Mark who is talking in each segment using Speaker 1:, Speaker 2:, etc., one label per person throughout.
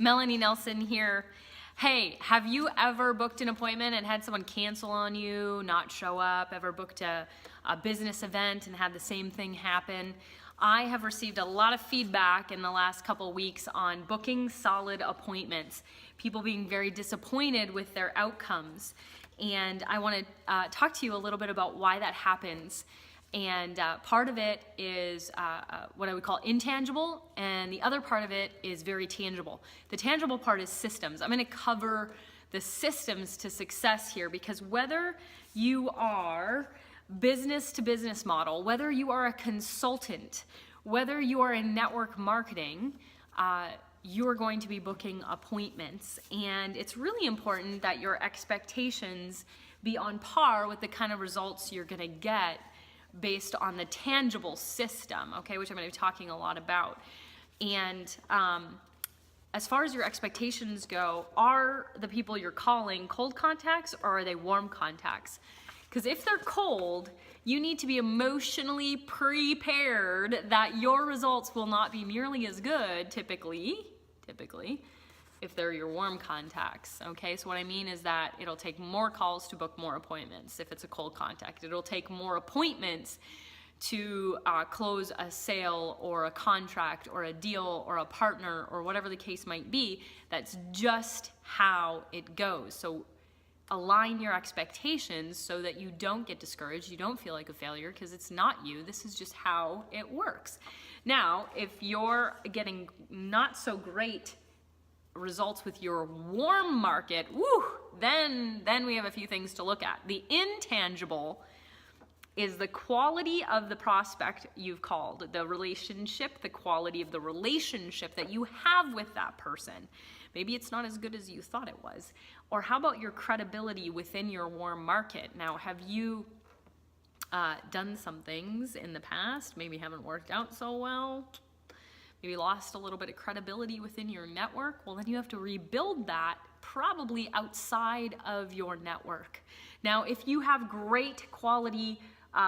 Speaker 1: Melanie Nelson here. Hey, have you ever booked an appointment and had someone cancel on you, not show up? Ever booked a business event and had the same thing happen? I have received a lot of feedback in the last couple weeks on booking solid appointments, people being very disappointed with their outcomes. And I want to talk to you a little bit about why that happens. And part of it is what I would call intangible, and the other part of it is very tangible. The tangible part is systems. I'm going to cover the systems to success here, because whether you are business to business model, whether you are a consultant, whether you are in network marketing, you are going to be booking appointments. And it's really important that your expectations be on par with the kind of results you're going to get based on the tangible system, okay, which I'm going to be talking a lot about. And as far as your expectations go, are the people you're calling cold contacts or are they warm contacts? Because if they're cold, you need to be emotionally prepared that your results will not be nearly as good, typically, if they're your warm contacts, okay? So what I mean is that it'll take more calls to book more appointments if it's a cold contact. It'll take more appointments to close a sale or a contract or a deal or a partner or whatever the case might be. That's just how it goes. So align your expectations so that you don't get discouraged, you don't feel like a failure, because it's not you. This is just how it works. Now, if you're getting not so great results with your warm market, then we have a few things to look at. The intangible is the quality of the prospect you've called, the relationship, the quality of the relationship that you have with that person. Maybe it's not as good as you thought it was. Or how about your credibility within your warm market? Now, have you done some things in the past, maybe haven't worked out so well, maybe lost a little bit of credibility within your network? Well, then you have to rebuild that probably outside of your network. Now, if you have great quality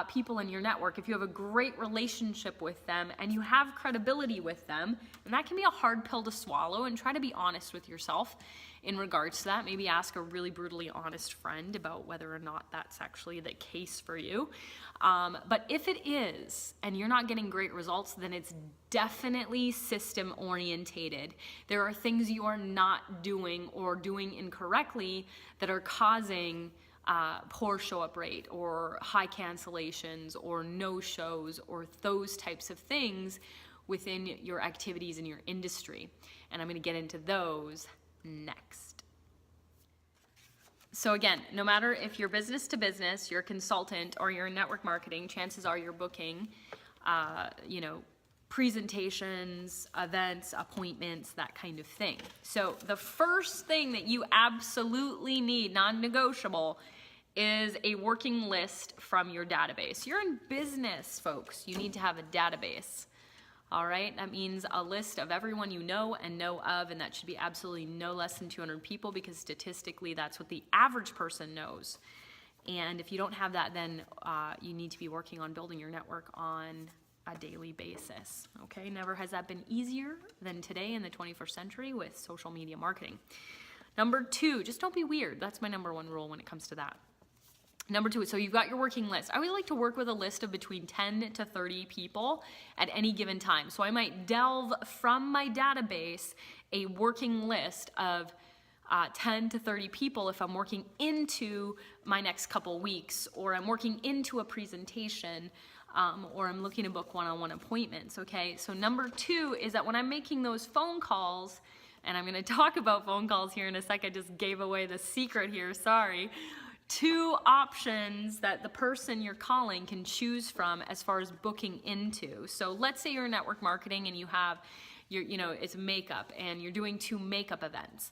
Speaker 1: people in your network, if you have a great relationship with them and you have credibility with them, and that can be a hard pill to swallow, and try to be honest with yourself in regards to that. Maybe ask a really brutally honest friend about whether or not that's actually the case for you. But if it is, and you're not getting great results, then it's definitely system orientated. There are things you are not doing or doing incorrectly that are causing poor show up rate or high cancellations or no shows or those types of things within your activities in your industry. And I'm going to get into those next. So again, no matter if you're business to business, you're a consultant, or you're in network marketing, chances are you're booking, presentations, events, appointments, that kind of thing. So the first thing that you absolutely need, non-negotiable, is a working list from your database. You're in business, folks. You need to have a database. All right, that means a list of everyone you know and know of, and that should be absolutely no less than 200 people, because statistically that's what the average person knows. And if you don't have that, then you need to be working on building your network on a daily basis. Okay, never has that been easier than today in the 21st century with social media marketing. Number two, just don't be weird. That's my number one rule when it comes to that. Number two, so you've got your working list. I always like to work with a list of between 10 to 30 people at any given time. So I might delve from my database a working list of 10 to 30 people if I'm working into my next couple weeks, or I'm working into a presentation, or I'm looking to book one-on-one appointments, okay? So number two is that when I'm making those phone calls, and I'm gonna talk about phone calls here in a sec, I just gave away the secret here, sorry. Two options that the person you're calling can choose from as far as booking into. So let's say you're in network marketing and you have it's makeup, and you're doing 2 makeup events,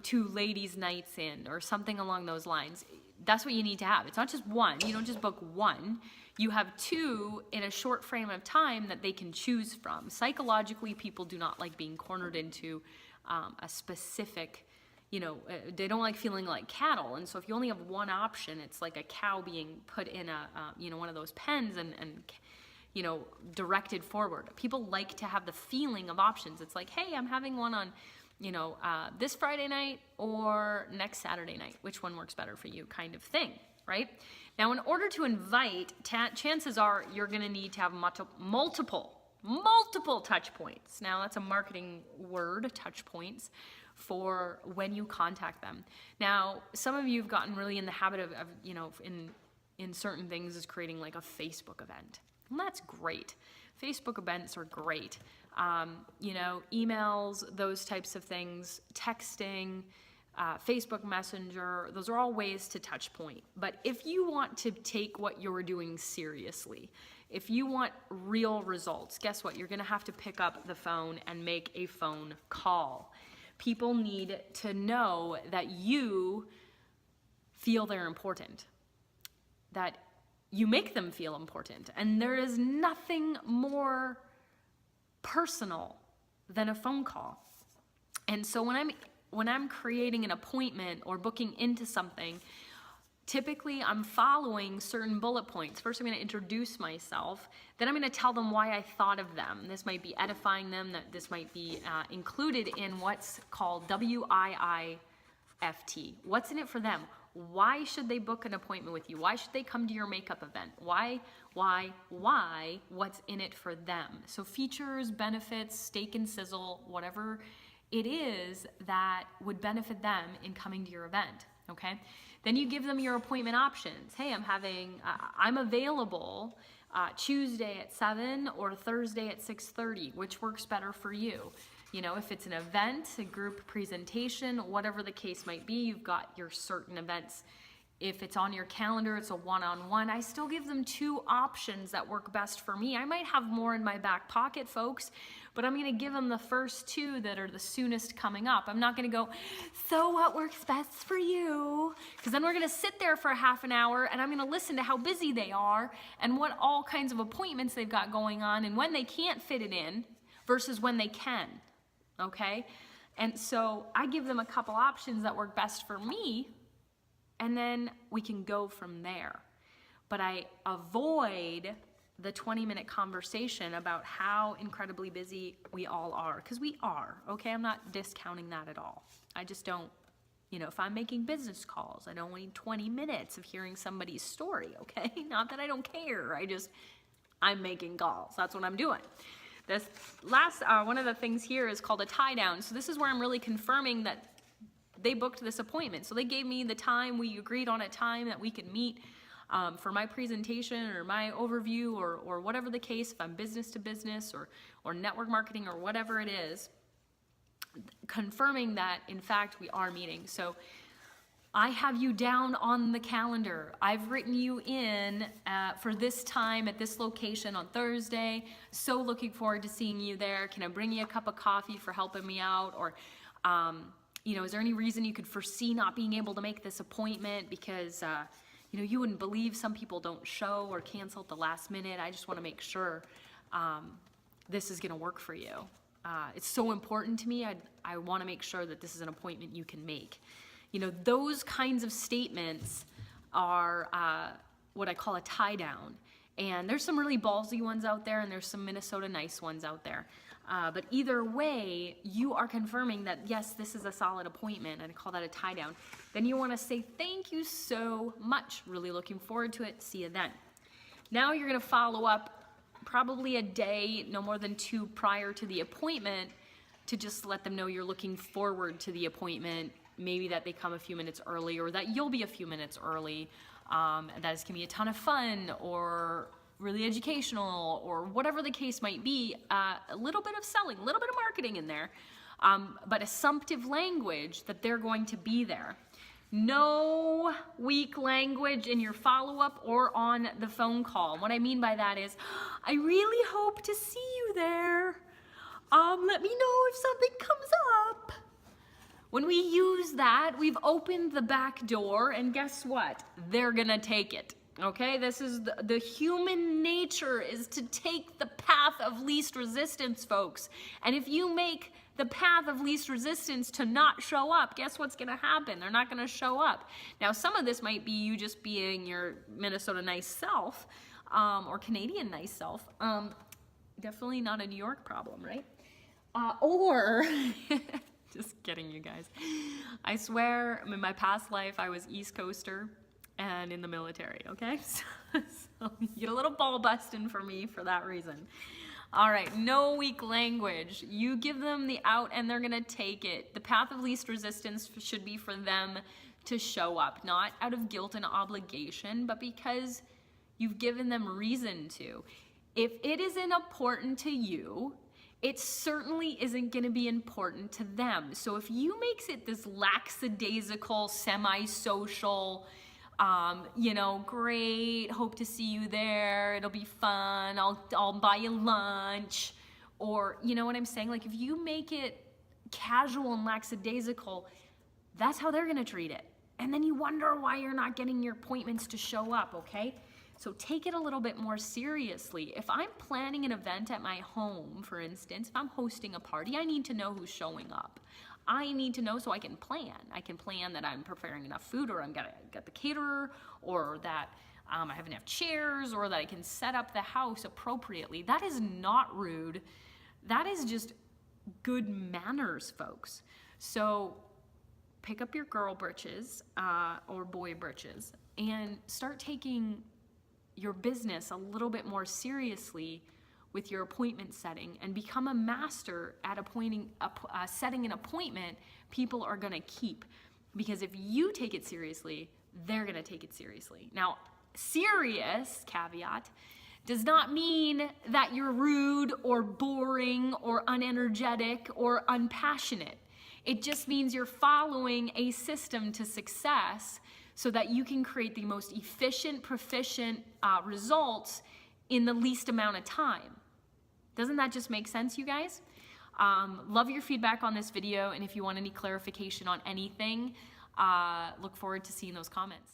Speaker 1: 2 ladies' nights in, or something along those lines. That's what you need to have. It's not just one. You don't just book one. You have 2 in a short frame of time that they can choose from. Psychologically, people do not like being cornered into a specific, they don't like feeling like cattle. And so if you only have one option, it's like a cow being put in one of those pens and directed forward. People like to have the feeling of options. It's like, hey, I'm having one on this Friday night or next Saturday night, which one works better for you, kind of thing, right? Now, in order to invite, chances are you're gonna need to have multiple touch points. Now, that's a marketing word, touch points, for when you contact them. Now, some of you have gotten really in the habit of in certain things is creating like a Facebook event. And that's great. Facebook events are great. Emails, those types of things, texting, Facebook Messenger, those are all ways to touch point. But if you want to take what you're doing seriously, if you want real results, guess what? You're gonna have to pick up the phone and make a phone call. People need to know that you feel they're important, that you make them feel important. And there is nothing more personal than a phone call. And so when I'm creating an appointment or booking into something, typically I'm following certain bullet points. First, I'm going to introduce myself. Then I'm going to tell them why I thought of them. This might be edifying them. That this might be included in what's called WIIFT. What's in it for them? Why should they book an appointment with you? Why should they come to your makeup event? Why? What's in it for them? So features, benefits, steak and sizzle, whatever it is that would benefit them in coming to your event, okay? Then you give them your appointment options. Hey, I'm available Tuesday at 7 or Thursday at 6:30, which works better for you. If it's an event, a group presentation, whatever the case might be, you've got your certain events. If it's on your calendar, it's a one-on-one. I still give them two options that work best for me. I might have more in my back pocket, folks, but I'm gonna give them the first two that are the soonest coming up. I'm not gonna go, so what works best for you? Because then we're gonna sit there for a half an hour and I'm gonna listen to how busy they are and what all kinds of appointments they've got going on and when they can't fit it in versus when they can, okay? And so I give them a couple options that work best for me, and then we can go from there. But I avoid the 20-minute conversation about how incredibly busy we all are, because we are, okay? I'm not discounting that at all. I just don't, if I'm making business calls, I don't need 20 minutes of hearing somebody's story, okay? Not that I don't care, I'm making calls. That's what I'm doing. This last, one of the things here is called a tie down. So this is where I'm really confirming that they booked this appointment. So they gave me the time, we agreed on a time that we could meet for my presentation or my overview or whatever the case, if I'm business to business or network marketing or whatever it is, confirming that in fact we are meeting. So I have you down on the calendar. I've written you in for this time at this location on Thursday. So looking forward to seeing you there. Can I bring you a cup of coffee for helping me out? Or is there any reason you could foresee not being able to make this appointment because, you wouldn't believe some people don't show or cancel at the last minute. I just want to make sure this is going to work for you. It's so important to me. I want to make sure that this is an appointment you can make. Those kinds of statements are what I call a tie down. And there's some really ballsy ones out there and there's some Minnesota nice ones out there. But either way, you are confirming that, yes, this is a solid appointment, and I call that a tie down. Then you want to say, thank you so much. Really looking forward to it. See you then. Now you're going to follow up probably a day, no more than 2 prior to the appointment, to just let them know you're looking forward to the appointment. Maybe that they come a few minutes early or that you'll be a few minutes early. That it's going to be a ton of fun or really educational or whatever the case might be. A little bit of selling, a little bit of marketing in there, but assumptive language that they're going to be there. No weak language in your follow-up or on the phone call. What I mean by that is, I really hope to see you there. Let me know if something comes up. When we use that, we've opened the back door, and guess what? They're gonna take it, okay? This is the human nature is to take the path of least resistance, folks. And if you make the path of least resistance to not show up, guess what's gonna happen? They're not gonna show up. Now, some of this might be you just being your Minnesota nice self, or Canadian nice self. Definitely not a New York problem, right? Or Just kidding, you guys. I swear, in my past life, I was East Coaster and in the military, okay? So you get a little ball busting for me for that reason. All right, no weak language. You give them the out and they're gonna take it. The path of least resistance should be for them to show up, not out of guilt and obligation, but because you've given them reason to. If it isn't important to you, it certainly isn't gonna be important to them. So if you makes it this lackadaisical, semi-social, you know, great, hope to see you there, it'll be fun, I'll buy you lunch, or, you know what I'm saying? Like, if you make it casual and lackadaisical, that's how they're gonna treat it. And then you wonder why you're not getting your appointments to show up, okay? So take it a little bit more seriously. If I'm planning an event at my home, for instance, if I'm hosting a party, I need to know who's showing up. I need to know so I can plan. I can plan that I'm preparing enough food, or I'm gonna get the caterer, or that I have enough chairs, or that I can set up the house appropriately. That is not rude. That is just good manners, folks. So pick up your girl britches or boy britches and start taking your business a little bit more seriously with your appointment setting, and become a master at setting an appointment people are gonna keep. Because if you take it seriously, they're gonna take it seriously. Now, serious, caveat, does not mean that you're rude or boring or unenergetic or unpassionate. It just means you're following a system to success so that you can create the most efficient, proficient results in the least amount of time. Doesn't that just make sense, you guys? Love your feedback on this video, and if you want any clarification on anything, look forward to seeing those comments.